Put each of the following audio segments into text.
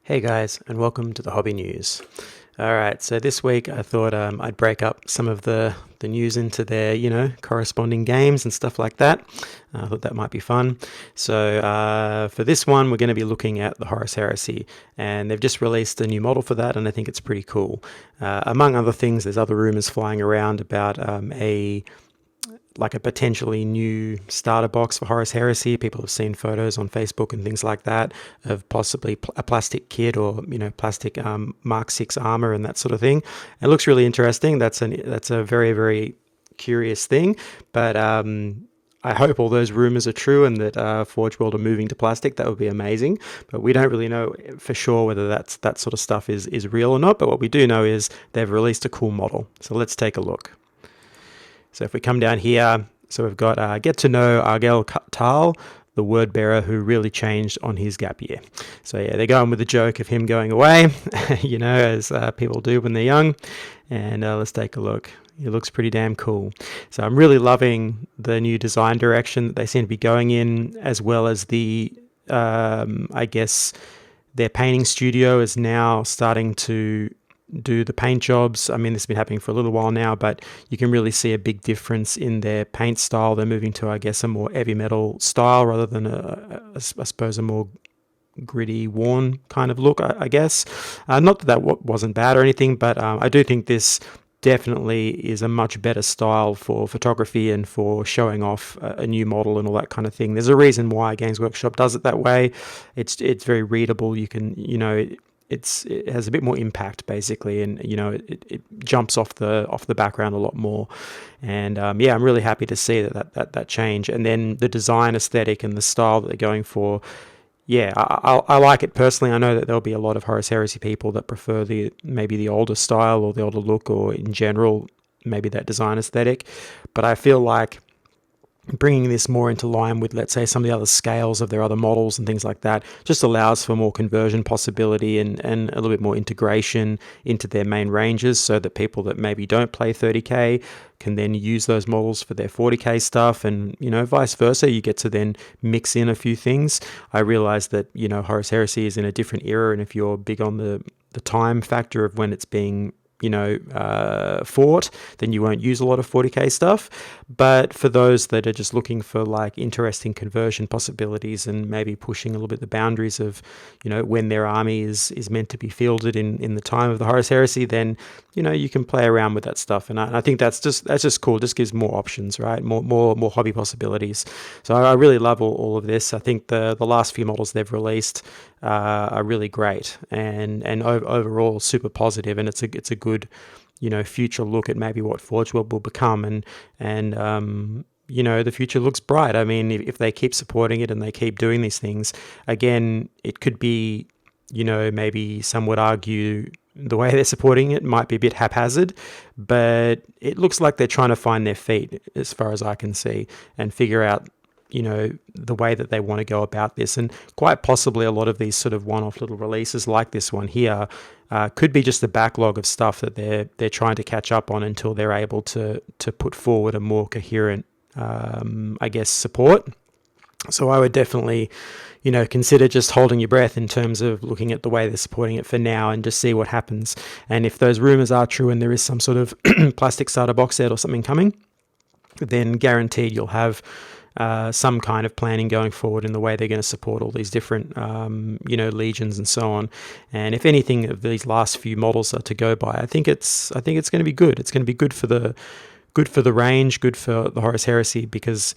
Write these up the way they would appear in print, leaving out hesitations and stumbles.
Hey guys, and welcome to the Hobby News. Alright, so this week I thought I'd break up some of the news into their, corresponding games and stuff like that. I thought that might be fun. So for this one, we're going to be looking at the Horus Heresy, and they've just released a new model for that, and I think it's pretty cool. Among other things, there's other rumors flying around about a potentially new starter box for Horus Heresy. People have seen photos on Facebook and things like that of possibly a plastic kit or plastic Mark 6 armor and that sort of thing. It looks really interesting. That's a very, very curious thing, but I hope all those rumors are true and that Forgeworld are moving to plastic. That would be amazing. But we don't really know for sure whether that sort of stuff is real or not. But what we do know is they've released a cool model. So let's take a look. So if we come down here, so we've got get to know Argel Tal, the word bearer who really changed on his gap year. So yeah, they're going with the joke of him going away, as people do when they're young. And let's take a look. It looks pretty damn cool. So I'm really loving the new design direction that they seem to be going in, as well as the, I guess, their painting studio is now starting to do the paint jobs. I mean, this has been happening for a little while now, but you can really see a big difference in their paint style. They're moving to, I guess, a more heavy metal style rather than I suppose, a more gritty, worn kind of look, I guess. Not that wasn't bad or anything, but I do think this definitely is a much better style for photography and for showing off a new model and all that kind of thing. There's a reason why Games Workshop does it that way. It's very readable. You can, it has a bit more impact basically, and it jumps off the background a lot more. And I'm really happy to see that change. And then the design aesthetic and the style that they're going for. Yeah, I like it personally. I know that there'll be a lot of Horus Heresy people that prefer maybe the older style or the older look, or in general maybe that design aesthetic. But I feel like bringing this more into line with, let's say, some of the other scales of their other models and things like that just allows for more conversion possibility and a little bit more integration into their main ranges, so that people that maybe don't play 30k can then use those models for their 40k stuff, and vice versa. You get to then mix in a few things. I realize that Horus Heresy is in a different era, and if you're big on the time factor of when it's being fought, then you won't use a lot of 40k stuff. But for those that are just looking for like interesting conversion possibilities and maybe pushing a little bit the boundaries of when their army is meant to be fielded in the time of the Horus Heresy, then you can play around with that stuff. And I think that's just cool. It just gives more options, right? More hobby possibilities. So I really love all of this. I think the last few models they've released are really great and overall super positive, and it's a good future look at maybe what Forgeworld will become, and the future looks bright. I mean, if they keep supporting it and they keep doing these things, again, it could be, maybe some would argue the way they're supporting it might be a bit haphazard, but it looks like they're trying to find their feet as far as I can see and figure out the way that they want to go about this. And quite possibly a lot of these sort of one-off little releases like this one here could be just a backlog of stuff that they're trying to catch up on until they're able to put forward a more coherent support. So I would definitely consider just holding your breath in terms of looking at the way they're supporting it for now and just see what happens. And if those rumors are true and there is some sort of plastic starter box set or something coming, then guaranteed you'll have some kind of planning going forward in the way they're going to support all these different, legions and so on. And if anything of these last few models are to go by, I think it's going to be good. It's going to be good for the range, good for the Horus Heresy, because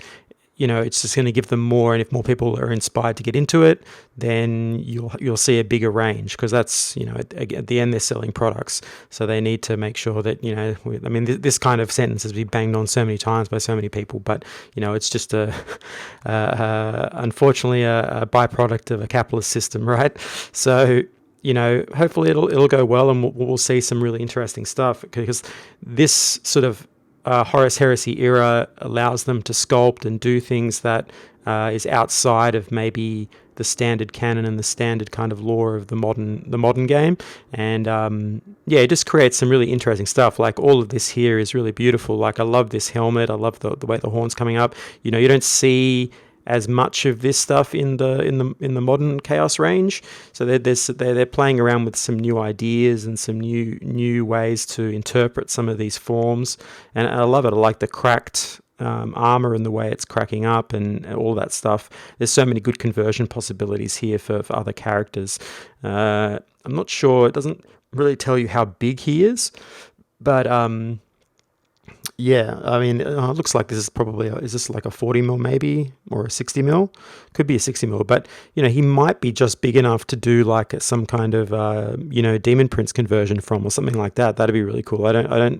it's just going to give them more. And if more people are inspired to get into it, then you'll see a bigger range, because that's, at the end they're selling products. So they need to make sure that, this kind of sentence has been banged on so many times by so many people, but, it's just unfortunately a byproduct of a capitalist system, right? So, hopefully it'll go well, and we'll see some really interesting stuff, because this sort of Horus Heresy era allows them to sculpt and do things that is outside of maybe the standard canon and the standard kind of lore of the modern game. And it just creates some really interesting stuff. Like, all of this here is really beautiful. Like, I love this helmet. I love the way the horn's coming up. You don't see as much of this stuff in the modern Chaos range. So they're playing around with some new ideas and some new ways to interpret some of these forms, and I love it. I like the cracked armor and the way it's cracking up and all that stuff. There's so many good conversion possibilities here for other characters. I'm not sure, it doesn't really tell you how big he is, but yeah, I mean, it looks like this is probably, is this like a 40 mil maybe, or a 60 mil? Could be a 60 mil, but, he might be just big enough to do like some kind of, Demon Prince conversion from, or something like that. That'd be really cool. I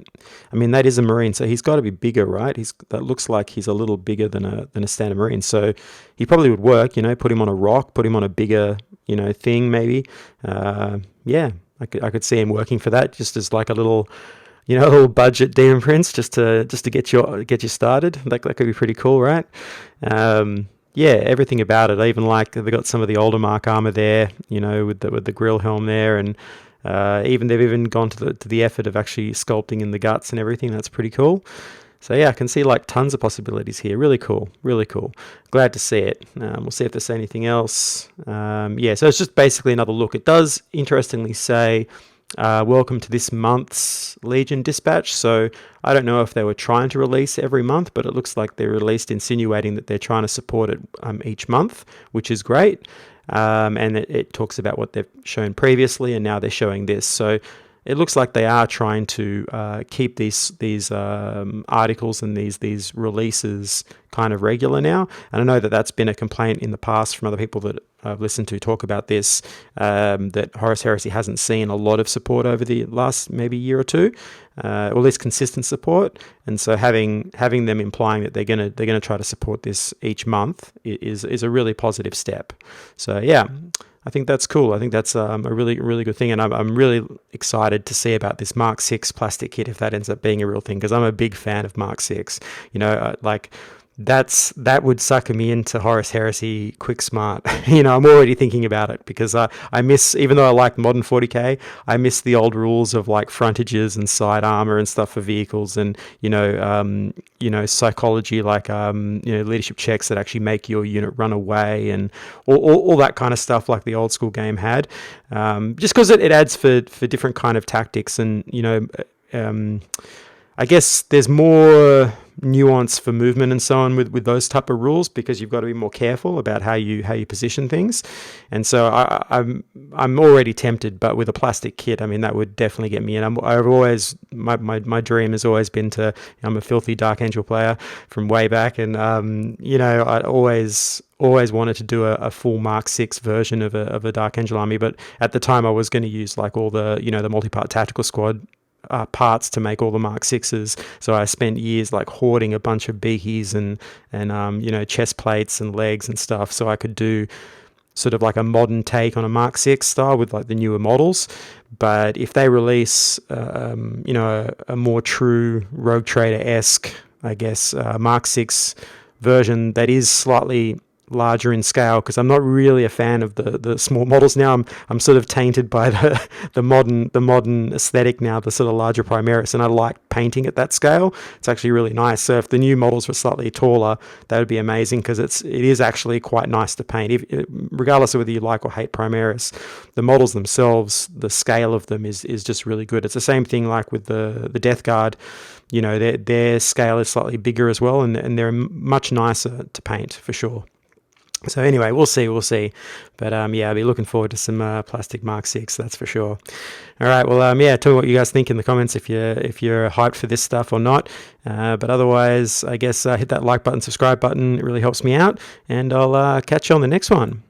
mean, that is a Marine, so he's got to be bigger, right? That looks like he's a little bigger than a standard Marine, so he probably would work, put him on a rock, put him on a bigger, thing maybe. Yeah, I could see him working for that, just as like a little budget Demon Prince, just to get you started. That could be pretty cool, right? Yeah, everything about it. I even like they got some of the older Mark armor there, with the grill helm there, and they've even gone to the effort of actually sculpting in the guts and everything. That's pretty cool. So yeah, I can see like tons of possibilities here. Really cool, really cool. Glad to see it. We'll see if there's anything else. Yeah, so it's just basically another look. It does interestingly say, welcome to this month's Legion dispatch. So I don't know if they were trying to release every month, but it looks like they're released insinuating that they're trying to support it each month, which is great. And it talks about what they've shown previously, and now they're showing this. So it looks like they are trying to keep these articles and these releases kind of regular now. And I know that that's been a complaint in the past from other people that I've listened to talk about this, that Horus Heresy hasn't seen a lot of support over the last maybe year or two, or at least consistent support. And so having them implying that they're gonna try to support this each month is a really positive step. So yeah, I think that's cool. I think that's a really, really good thing, and I'm really excited to see about this Mark 6 plastic kit, if that ends up being a real thing, because I'm a big fan of Mark 6. That would sucker me into Horus Heresy quick smart. I'm already thinking about it, because I miss, even though I like modern 40k, I miss the old rules of like frontages and side armor and stuff for vehicles, and psychology, like leadership checks that actually make your unit run away, and all that kind of stuff like the old school game had. Just because it adds for different kind of tactics, and I guess there's more nuance for movement and so on with those type of rules, because you've got to be more careful about how you position things. And so I'm already tempted, but with a plastic kit, I mean, that would definitely get me in. I've always, my dream has always been I'm a filthy Dark Angel player from way back, and I always wanted to do a full Mark 6 version of a Dark Angel army, but at the time I was going to use like all the the multi-part tactical squad parts to make all the Mark 6s. So I spent years like hoarding a bunch of beakies and chest plates and legs and stuff, so I could do sort of like a modern take on a Mark 6 style with like the newer models. But if they release a more true Rogue Trader-esque, I guess, Mark 6 version that is slightly larger in scale, because I'm not really a fan of the small models now. I'm sort of tainted by the modern aesthetic now, the sort of larger Primaris, and I like painting at that scale. It's actually really nice. So if the new models were slightly taller, that would be amazing, because it is actually quite nice to paint. Regardless of whether you like or hate Primaris, the models themselves, the scale of them is just really good. It's the same thing like with the Death Guard. Their scale is slightly bigger as well, and they're much nicer to paint for sure. So anyway, we'll see. But I'll be looking forward to some plastic Mark 6, that's for sure. All right, well, tell me what you guys think in the comments if you're hyped for this stuff or not. But otherwise, I guess hit that like button, subscribe button. It really helps me out, and I'll catch you on the next one.